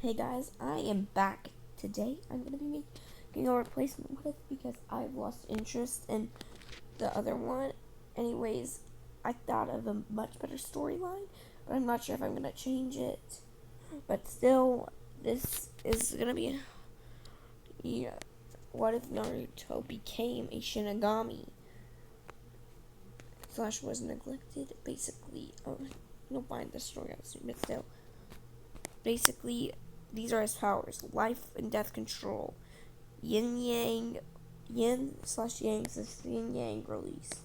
Hey guys, I am back today. I'm going to be making a replacement with because I've lost interest in the other one. Anyways, I thought of a much better storyline, but I'm not sure if I'm going to change it. But still, this is going to be, what if Naruto became a Shinigami? Slash was neglected, basically. You'll find the story out soon, but still. Basically, these are his powers: life and death control, yin slash yang is yin yang release.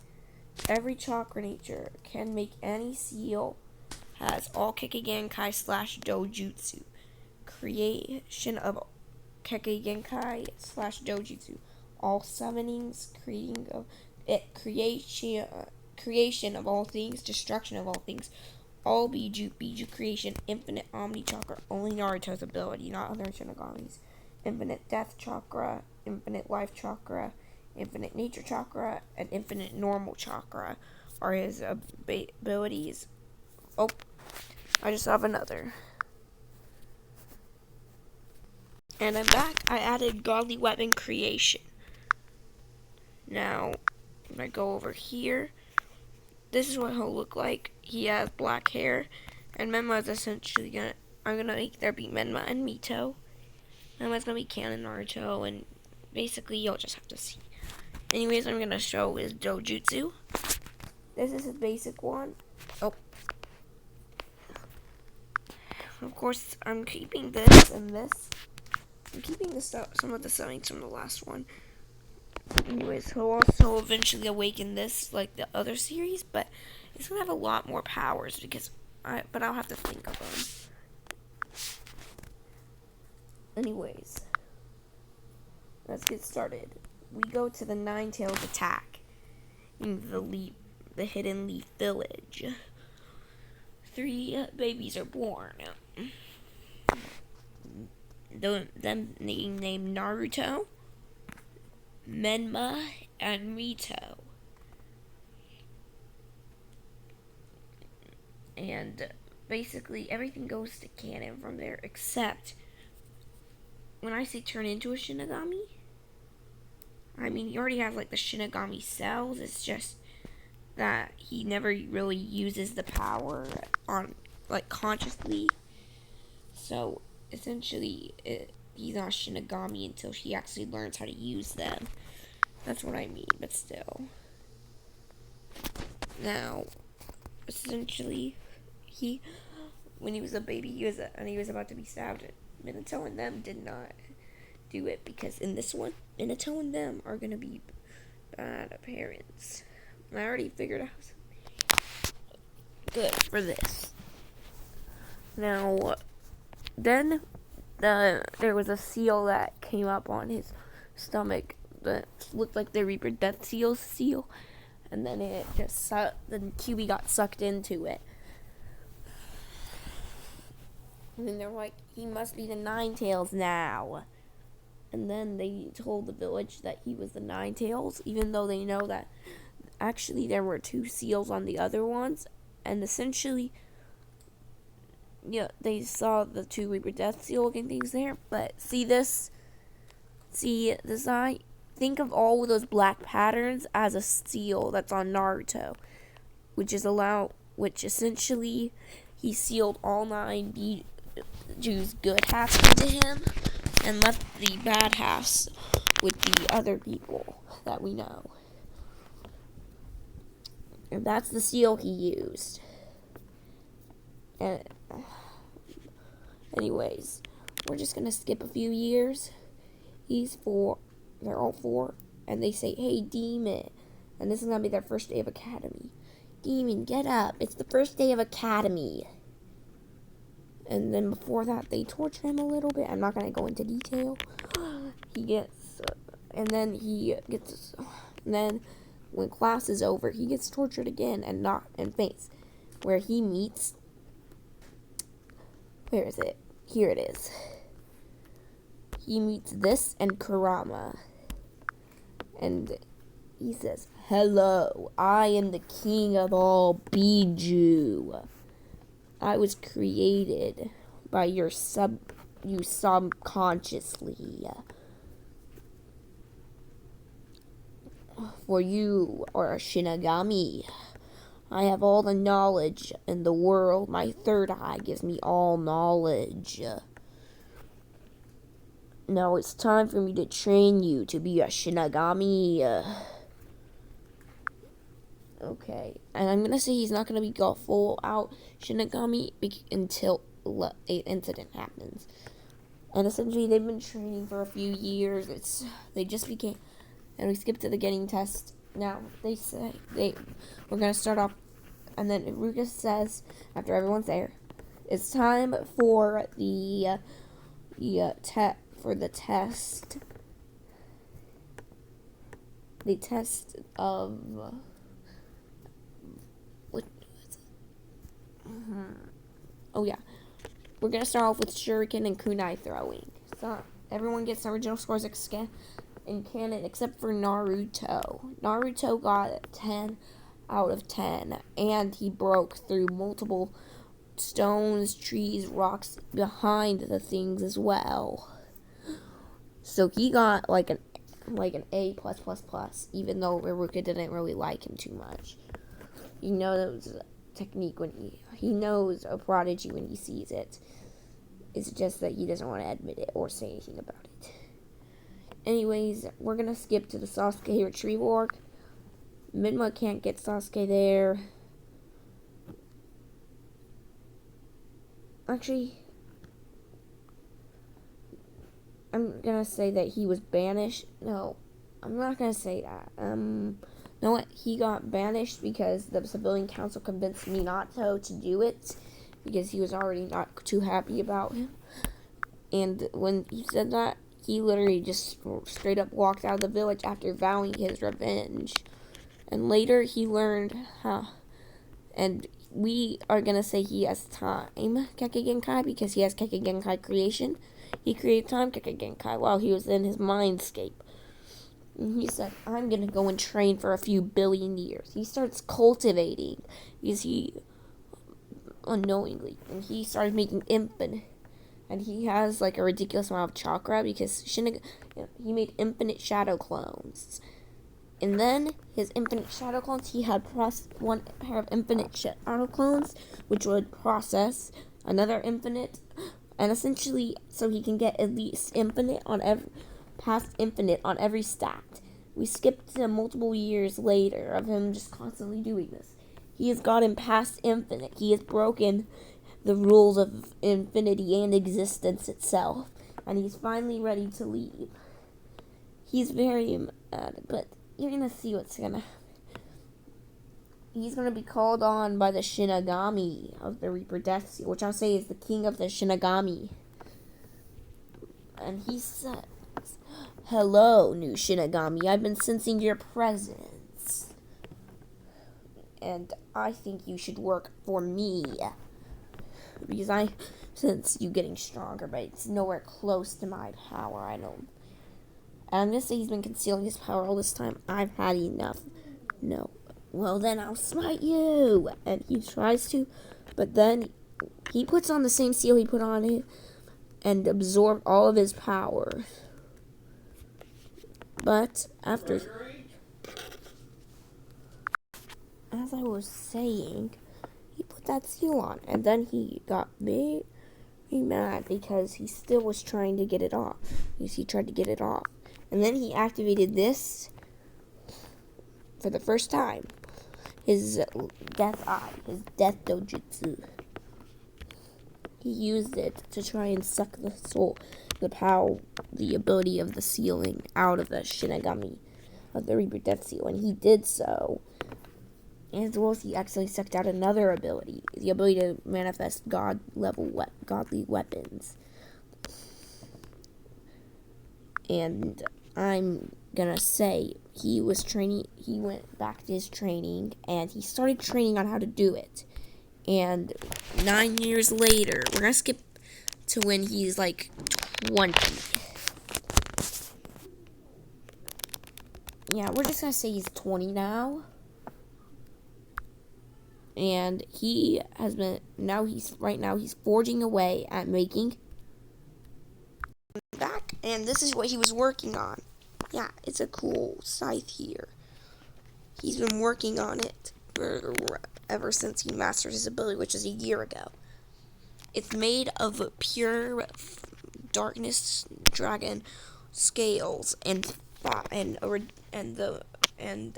Every chakra nature can make any seal, has all Kekkei slash dojutsu, creation of Kekkei slash dojutsu, all summonings, creation of all things, destruction of all things, all Biju creation, infinite Omni Chakra, only Naruto's ability, not other Shinigami's. Infinite Death Chakra, Infinite Life Chakra, Infinite Nature Chakra, and Infinite Normal Chakra are his abilities. Oh, I just have another. And I'm back. I added Godly Weapon Creation. Now, if I go over here, this is what he'll look like. He has black hair, and Menma is essentially I'm gonna make there be Menma and Mito. Menma's gonna be canon Naruto, and basically you'll just have to see. Anyways, I'm gonna show his dojutsu. This is his basic one. Oh. Of course, I'm keeping this and this. I'm keeping some of the settings from the last one. Anyways, he'll also eventually awaken this like the other series, but it's gonna have a lot more powers but I'll have to think of them. Anyways, let's get started. We go to the Nine-Tails attack in the Hidden Leaf Village. 3 babies are born. Them named Naruto, Menma, and Mito. And basically everything goes to canon from there, except when I say turn into a Shinigami, I mean he already has like the Shinigami cells. It's just that he never really uses the power on like consciously. So essentially he's not Shinigami until he actually learns how to use them. That's what I mean, but still. Now, essentially, when he was a baby, he was about to be stabbed. Minato and them did not do it because in this one, Minato and them are gonna be bad parents. And I already figured out good for this. Now, then there was a seal that came up on his stomach that looked like the Reaper Death seal, and then it just the QB got sucked into it. And then they're like, he must be the Nine-Tails now. And then they told the village that he was the Nine-Tails, even though they know that actually there were 2 seals on the other ones. And essentially, they saw the 2 Reaper Death seal looking things there. But see this eye? Think of all of those black patterns as a seal that's on Naruto, which essentially he sealed all 9 Biju's good halves into him and left the bad halves with the other people that we know. And that's the seal he used. And anyways, we're just gonna skip a few years. They're all 4, and they say, "Hey, Demon," and this is gonna be their first day of academy. "Demon, get up! It's the first day of academy." And then before that, they torture him a little bit. I'm not gonna go into detail. And then when class is over, he gets tortured again and faints. Where he meets. Where is it? Here it is. He meets this and Kurama. And he says, "Hello, I am the king of all Biju. I was created by your you subconsciously. For you are a Shinigami. I have all the knowledge in the world. My third eye gives me all knowledge. Now it's time for me to train you to be a Shinigami. Okay, and I'm gonna say he's not gonna be full out Shinigami until an incident happens. And essentially, they've been training for a few years. They just became, and we skip to the getting test. Now they say we're gonna start off, and then Ruka says after everyone's there, it's time for the test. The test of what? Oh yeah, we're gonna start off with shuriken and kunai throwing. So everyone gets original scores in canon except for Naruto. Naruto got 10 out of 10, and he broke through multiple stones, trees, rocks behind the things as well. So he got like an A plus plus plus, even though Iruka didn't really like him too much. He knows technique when he knows a prodigy when he sees it. It's just that he doesn't want to admit it or say anything about it. Anyways, we're gonna skip to the Sasuke retrieval arc. Minma can't get Sasuke there. Actually, I'm gonna say that he was banished. No, I'm not gonna say that. You know what? He got banished because the civilian council convinced Minato to do it because he was already not too happy about him. And when he said that, he literally just straight up walked out of the village after vowing his revenge. And later he learned, and we are gonna say he has time Kekkei Genkai because he has Kekkei Genkai creation. He created time Kekkei Genkai while he was in his mindscape. And he said, I'm gonna go and train for a few billion years. He starts cultivating because he unknowingly, and he started making infinite. And he has like a ridiculous amount of chakra because he made infinite shadow clones. And then his infinite shadow clones, he had one pair of infinite shadow clones, which would process another infinite, and essentially, so he can get at least past infinite on every stat. We skipped to multiple years later of him just constantly doing this. He has gotten past infinite. He has broken the rules of infinity and existence itself, and he's finally ready to leave. He's very mad, but you're gonna see what's gonna happen. He's gonna be called on by the Shinigami of the Reaper Death Seal, which I'll say is the king of the Shinigami. And he says, hello, new Shinigami. I've been sensing your presence, and I think you should work for me. Because I sense you getting stronger, but it's nowhere close to my power. I know. And I'm gonna say he's been concealing his power all this time. I've had enough. No. Well, then I'll smite you. And he tries to, but then he puts on the same seal he put on him and absorbed all of his power. But after, as I was saying, he put that seal on, and then he got very mad because he still was trying to get it off. He tried to get it off, and then he activated this for the first time. His death eye, his death dojutsu. He used it to try and suck the soul, the power, the ability of the sealing out of the Shinigami of the Reaper Death Seal, and he did so. As well as he actually sucked out another ability, the ability to manifest godly weapons. And I'm gonna say he went back to his training, and he started training on how to do it. And 9 years later, we're gonna skip to when he's like 20. Yeah, we're just gonna say he's 20 now. And he's forging away at making And this is what he was working on. Yeah, it's a cool scythe here. He's been working on it ever since he mastered his ability, which is a year ago. It's made of pure darkness dragon scales and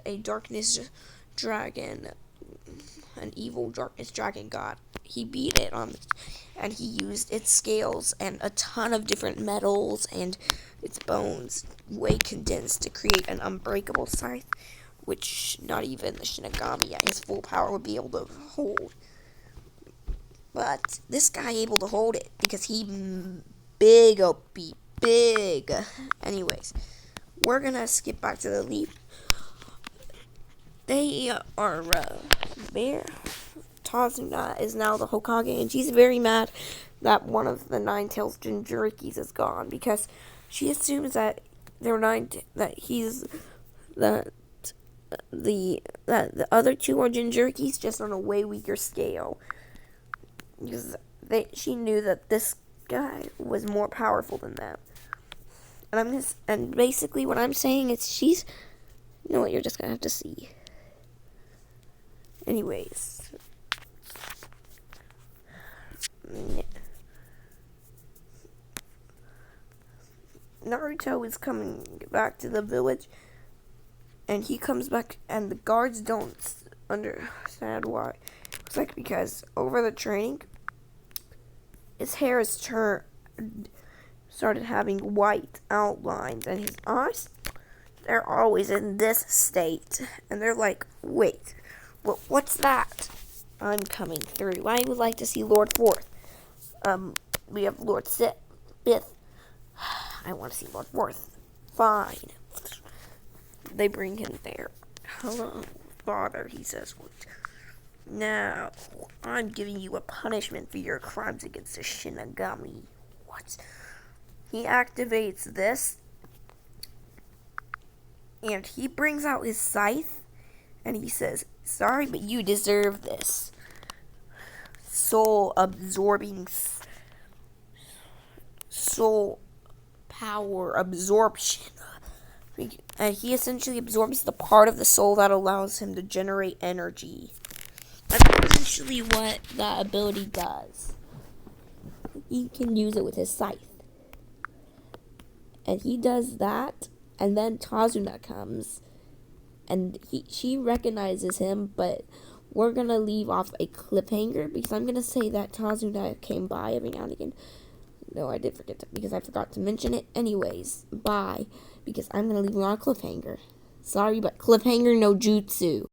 a darkness dragon, an evil darkness dragon god. He beat it and he used its scales and a ton of different metals and its bones way condensed to create an unbreakable scythe, which not even the Shinigami at his full power would be able to hold. But this guy able to hold it because he big OP, big. Anyways, we're gonna skip back to the leaf. They are there. Tazuna is now the Hokage, and she's very mad that one of the Nine-Tails Jinchurikis is gone because she assumes that that he's that the other two are Jinchurikis just on a way weaker scale. Because she knew that this guy was more powerful than them. And basically what I'm saying is you know what, you're just gonna have to see. Anyways. Naruto is coming back to the village, and he comes back, and the guards don't understand why. It's like because over the training, his hair has started having white outlines, and his eyes, they're always in this state, and they're like, wait, what's that? I'm coming through. I would like to see Lord Fourth. We have Lord Fifth. I want to see Lord Fourth. Fine. They bring him there. Hello, father, he says. Now, I'm giving you a punishment for your crimes against the Shinigami. What? He activates this, and he brings out his scythe, and he says, sorry, but you deserve this. Soul-absorbing, soul power absorption. And he essentially absorbs the part of the soul that allows him to generate energy. That's essentially what that ability does. He can use it with his scythe. And he does that, and then Tazuna comes, and she recognizes him, but we're gonna leave off a cliffhanger, because I'm gonna say that Tazuna came by every now and again. No, I did forget to, because I forgot to mention it. Anyways, bye, because I'm gonna leave it on a cliffhanger. Sorry, but cliffhanger no jutsu.